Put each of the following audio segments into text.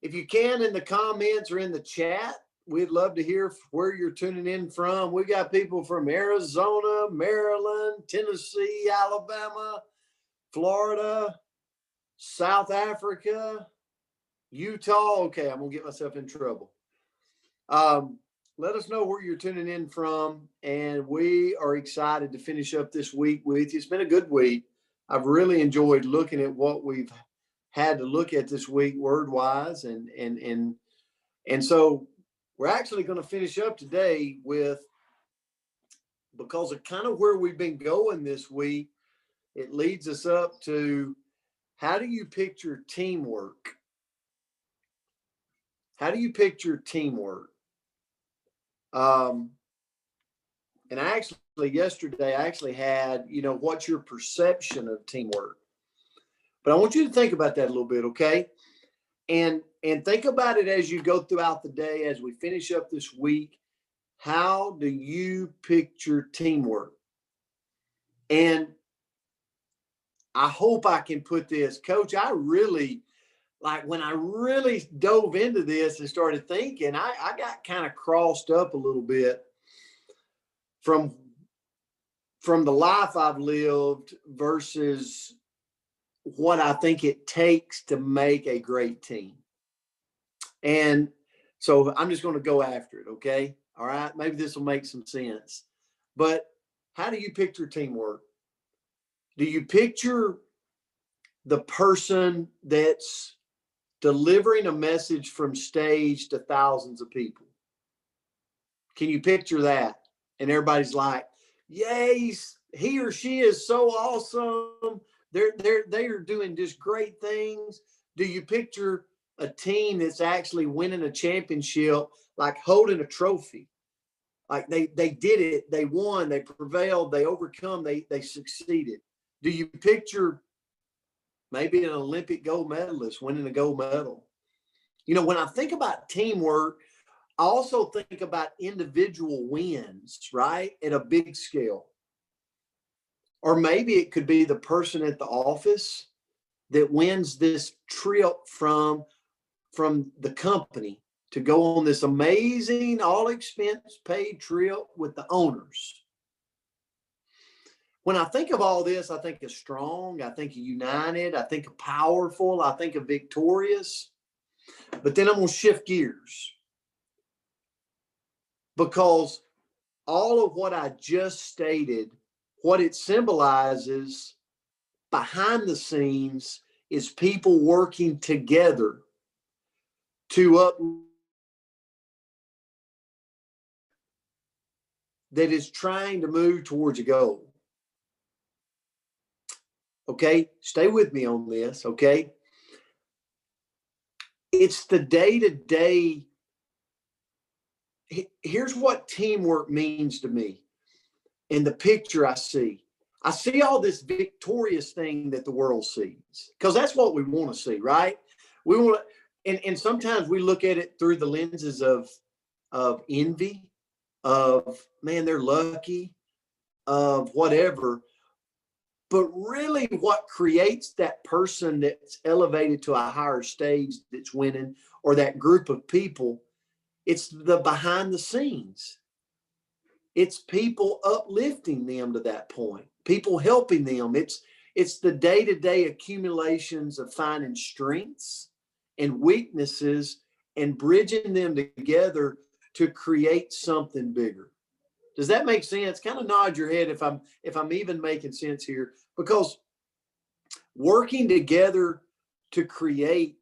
If you can, in the comments or in the chat, we'd love to hear where you're tuning in from. We got people from Arizona, Maryland, Tennessee, Alabama, Florida, South Africa, Utah. Okay, I'm going to get myself in trouble. Let us know where you're tuning in from, and we are excited to finish up this week with you. It's been a good week. I've really enjoyed looking at what we've had to look at this week word-wise, and so we're actually going to finish up today with, because of kind of where we've been going this week, it leads us up to, how do you picture teamwork? How do you picture teamwork? And yesterday I actually had, what's your perception of teamwork? But I want you to think about that a little bit, okay? And think about it as you go throughout the day, as we finish up this week. How do you picture teamwork? And I hope I can put this, Coach, I really, when I really dove into this and started thinking, I got kind of crossed up a little bit from the life I've lived versus what I think it takes to make a great team. And so I'm just going to go after it. Okay. All right. Maybe this will make some sense, but how do you picture teamwork? Do you picture the person that's delivering a message from stage to thousands of people? Can you picture that? And everybody's like, yay, he or she is so awesome. They are doing just great things. Do you picture a team that's actually winning a championship, like holding a trophy? Like they did it, they won, they prevailed, they overcome, they succeeded. Do you picture maybe an Olympic gold medalist winning a gold medal? When I think about teamwork, I also think about individual wins, right? At a big scale. Or maybe it could be the person at the office that wins this trip from the company to go on this amazing, all expense paid trip with the owners. When I think of all this, I think of strong, I think of united, I think of powerful, I think of victorious. But then I'm going to shift gears, because all of what I just stated, what it symbolizes behind the scenes is people working together to that is trying to move towards a goal. Okay, stay with me on this, okay? It's the day-to-day. Here's what teamwork means to me. In the picture I see all this victorious thing that the world sees, because that's what we want to see, right? We want to, and sometimes we look at it through the lenses of envy, of, man, they're lucky, of whatever. But really what creates that person that's elevated to a higher stage, that's winning, or that group of people, it's the behind the scenes. It's people uplifting them to that point, people helping them. It's the day-to-day accumulations of finding strengths and weaknesses and bridging them together to create something bigger. Does that make sense? Kind of nod your head if I'm even making sense here, because working together to create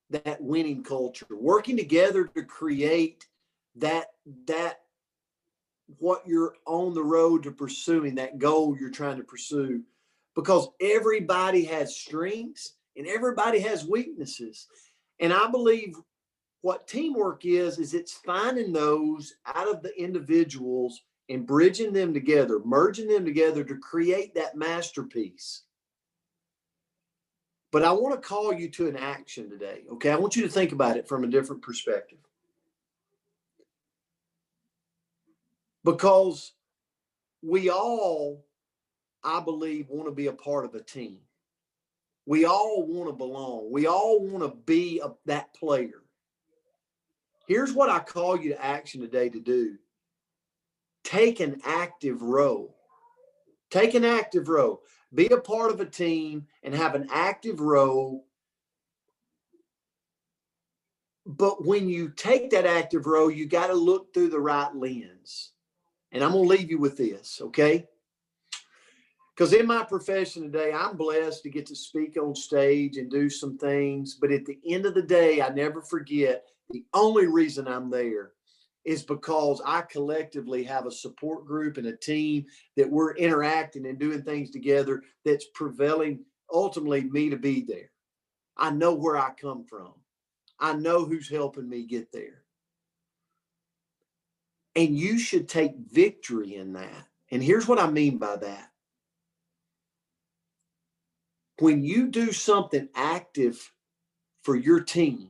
that winning culture, working together to create that what you're on the road to pursuing, that goal you're trying to pursue, because everybody has strengths and everybody has weaknesses. And I believe what teamwork is it's finding those out of the individuals and bridging them together, merging them together to create that masterpiece. But I want to call you to an action today, okay? I want you to think about it from a different perspective. Because we all, I believe, want to be a part of a team. We all want to belong. We all want to be that player. Here's what I call you to action today to do. Take an active role. Take an active role. Be a part of a team and have an active role. But when you take that active role, you got to look through the right lens. And I'm going to leave you with this, okay? Because in my profession today, I'm blessed to get to speak on stage and do some things. But at the end of the day, I never forget the only reason I'm there is because I collectively have a support group and a team that we're interacting and doing things together that's prevailing ultimately me to be there. I know where I come from. I know who's helping me get there. And you should take victory in that. And here's what I mean by that. When you do something active for your team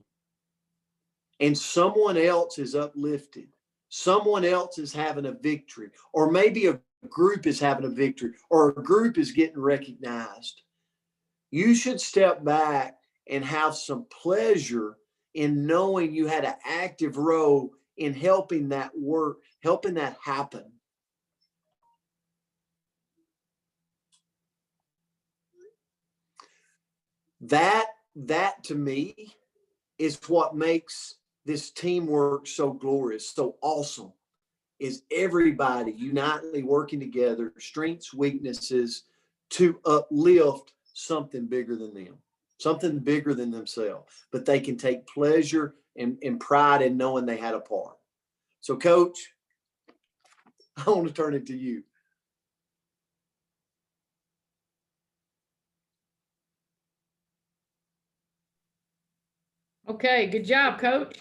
and someone else is uplifted, someone else is having a victory, or maybe a group is having a victory, or a group is getting recognized, you should step back and have some pleasure in knowing you had an active role in helping that work, helping that happen. That to me is what makes this teamwork so glorious, so awesome, is everybody unitedly working together, strengths, weaknesses, to uplift something bigger than them, something bigger than themselves, but they can take pleasure and pride in knowing they had a part. So, Coach, I want to turn it to you. Okay, good job, Coach.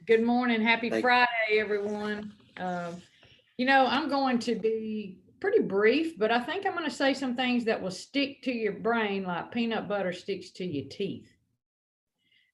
Good morning. Happy Thank Friday, everyone. I'm going to be pretty brief, but I think I'm going to say some things that will stick to your brain like peanut butter sticks to your teeth.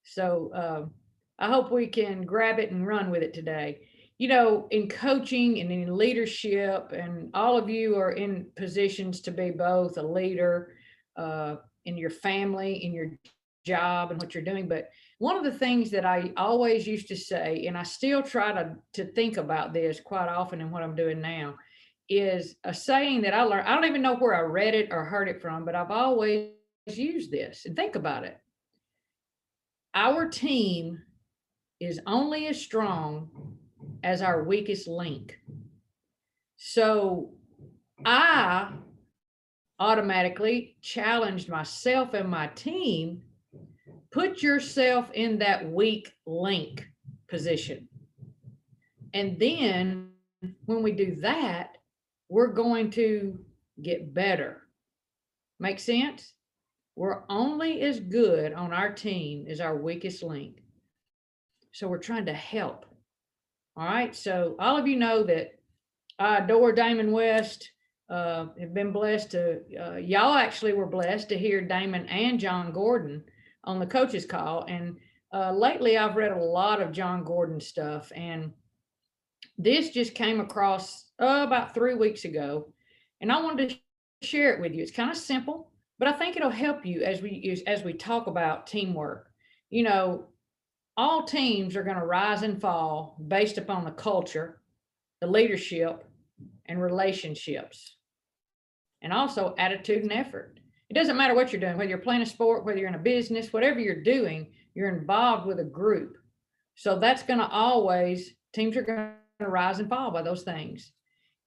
So I hope we can grab it and run with it today. In coaching and in leadership, and all of you are in positions to be both a leader in your family, in your job, and what you're doing. But one of the things that I always used to say, and I still try to think about this quite often in what I'm doing now, is a saying that I learned. I don't even know where I read it or heard it from, but I've always used this. And think about it. Our team is only as strong as our weakest link. So I automatically challenged myself and my team. Put yourself in that weak link position. And then when we do that, we're going to get better. Make sense? We're only as good on our team as our weakest link. So we're trying to help. All right. So all of you know that I adore Damon West. Have been blessed to, y'all actually were blessed to hear Damon and John Gordon on the coaches call. And lately I've read a lot of John Gordon stuff. And this just came across about 3 weeks ago. And I wanted to share it with you. It's kind of simple, but I think it'll help you as we talk about teamwork. All teams are going to rise and fall based upon the culture, the leadership, and relationships, and also attitude and effort. It doesn't matter what you're doing, whether you're playing a sport, whether you're in a business, whatever you're doing, you're involved with a group. So that's going to always, teams are going to rise and fall by those things.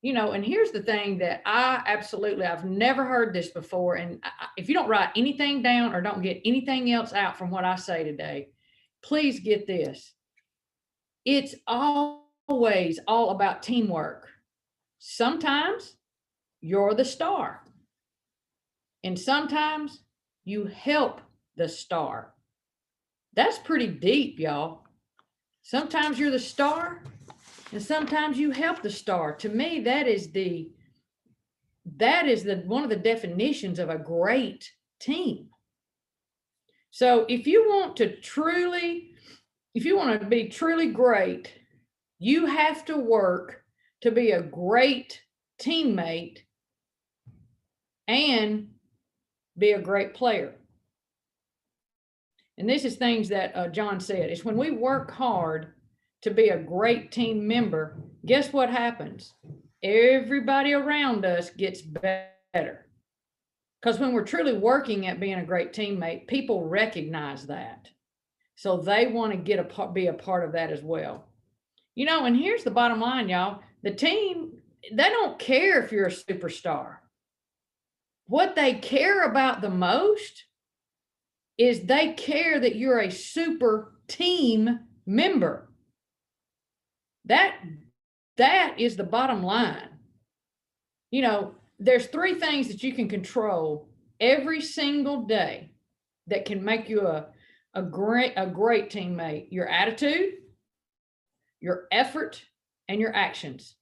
And here's the thing that I've never heard this before. And if you don't write anything down or don't get anything else out from what I say today, please get this. It's always all about teamwork. Sometimes you're the star, and sometimes you help the star. That's pretty deep, y'all. Sometimes you're the star, and sometimes you help the star. To me, that is the one of the definitions of a great team. So if you want to be truly great, you have to work to be a great teammate and be a great player. And this is things that John said, it's when we work hard to be a great team member, guess what happens? Everybody around us gets better. Because when we're truly working at being a great teammate, people recognize that. So they want to be a part of that as well. And here's the bottom line, y'all. The team, they don't care if you're a superstar. What they care about the most is they care that you're a super team member. That is the bottom line. There's 3 things that you can control every single day that can make you a great teammate: your attitude, your effort, and your actions.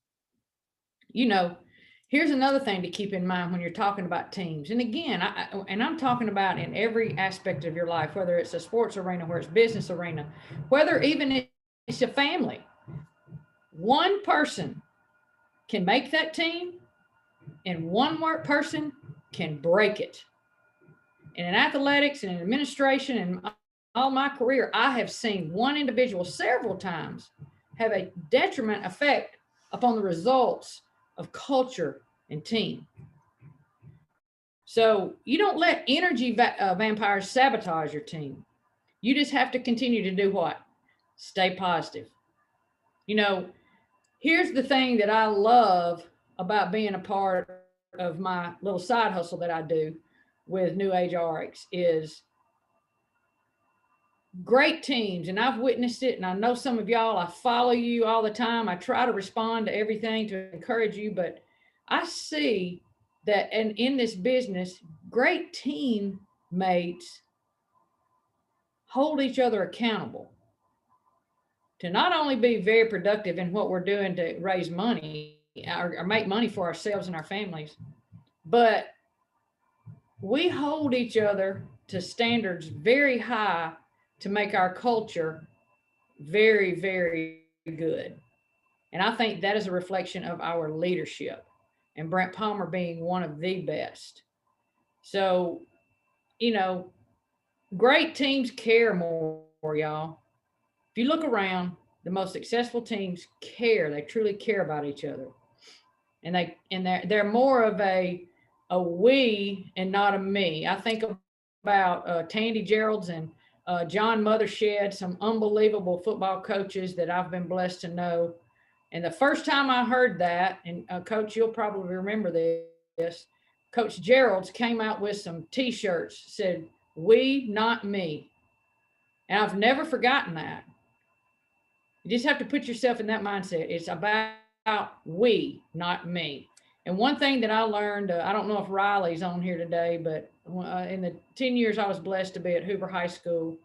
Here's another thing to keep in mind when you're talking about teams. And again, I'm talking about in every aspect of your life, whether it's a sports arena, whether it's business arena, whether even it's a family. One person can make that team, and one more person can break it. And in athletics and in administration and all my career, I have seen one individual several times have a detriment effect upon the results of culture and team. So you don't let energy vampires sabotage your team. You just have to continue to do what? Stay positive. Here's the thing that I love about being a part of my little side hustle that I do with New Age RX is great teams. And I've witnessed it. And I know some of y'all, I follow you all the time. I try to respond to everything to encourage you, but I see that in this business, great teammates hold each other accountable to not only be very productive in what we're doing to raise money or make money for ourselves and our families, but we hold each other to standards very high to make our culture very, very good. And I think that is a reflection of our leadership, and Brent Palmer being one of the best. So, great teams care more, y'all. If you look around, the most successful teams care. They truly care about each other. And they're more of a we and not a me. I think about Tandy Gerald's and John Mothershed, some unbelievable football coaches that I've been blessed to know. And the first time I heard that, and Coach, you'll probably remember this, Coach Gerald's came out with some T-shirts, said, "We, not me." And I've never forgotten that. You just have to put yourself in that mindset. It's about we, not me. And one thing that I learned, I don't know if Riley's on here today, but in the 10 years I was blessed to be at Hoover High School,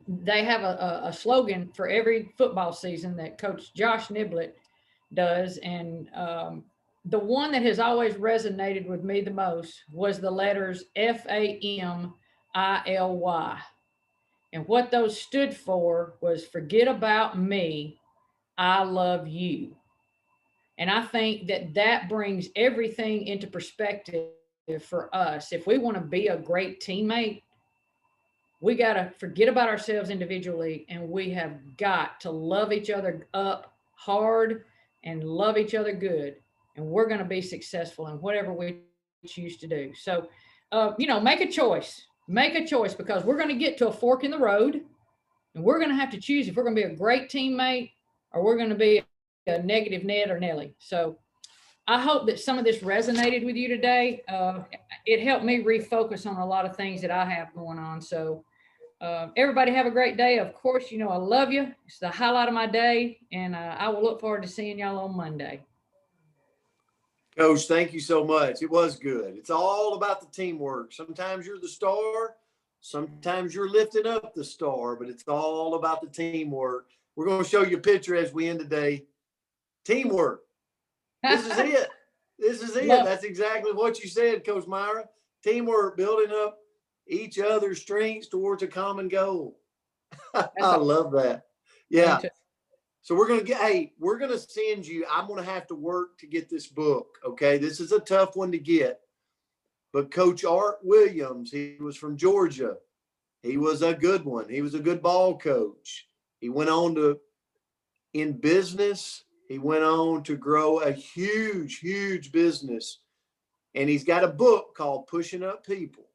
they have a slogan for every football season that Coach Josh Niblett does. And the one that has always resonated with me the most was the letters FAMILY. And what those stood for was forget about me, I love you. And I think that brings everything into perspective for us. If we want to be a great teammate, we got to forget about ourselves individually, and we have got to love each other up hard and love each other good. And we're going to be successful in whatever we choose to do. So, make a choice. Make a choice, because we're going to get to a fork in the road, and we're going to have to choose if we're going to be a great teammate or we're going to be a negative Ned or Nelly. So I hope that some of this resonated with you today. It helped me refocus on a lot of things that I have going on. So everybody have a great day. Of course, I love you. It's the highlight of my day, and I will look forward to seeing y'all on Monday. Coach, thank you so much. It was good. It's all about the teamwork. Sometimes you're the star. Sometimes you're lifting up the star, but it's all about the teamwork. We're going to show you a picture as we end today. Teamwork. This is it. This is it. That's exactly what you said, Coach Myra. Teamwork, building up each other's strengths towards a common goal. I love that. Yeah. So we're going to send you, I'm going to have to work to get this book. Okay. This is a tough one to get, but Coach Art Williams, he was from Georgia. He was a good one. He was a good ball coach. He went on to, in business, he went on to grow a huge, huge business. And he's got a book called Pushing Up People.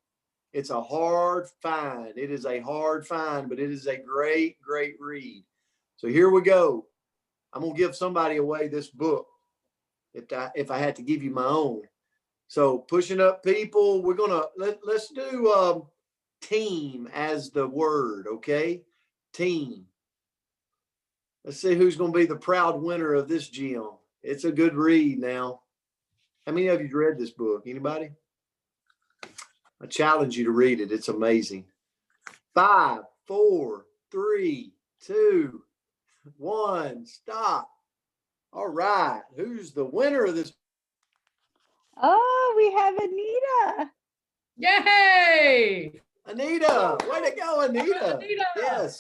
It's a hard find. It is a hard find, but it is a great, great read. So here we go. I'm going to give somebody away this book if I had to give you my own. So Pushing Up People, we're going to, let's do team as the word, okay? Team. Let's see who's going to be the proud winner of this, Jim. It's a good read now. How many of you read this book? Anybody? I challenge you to read it. It's amazing. 5, 4, 3, 2, 1. Stop. All right. Who's the winner of this? Oh, we have Anita. Yay! Anita. Way to go, Anita. Anita. Yes.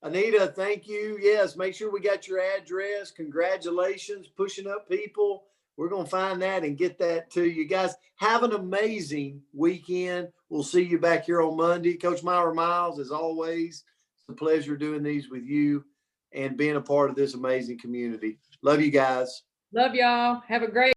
Anita, thank you. Yes, make sure we got your address. Congratulations, Pushing Up People. We're going to find that and get that to you guys. Have an amazing weekend. We'll see you back here on Monday. Coach Myra Miles, as always, it's a pleasure doing these with you and being a part of this amazing community. Love you guys. Love y'all. Have a great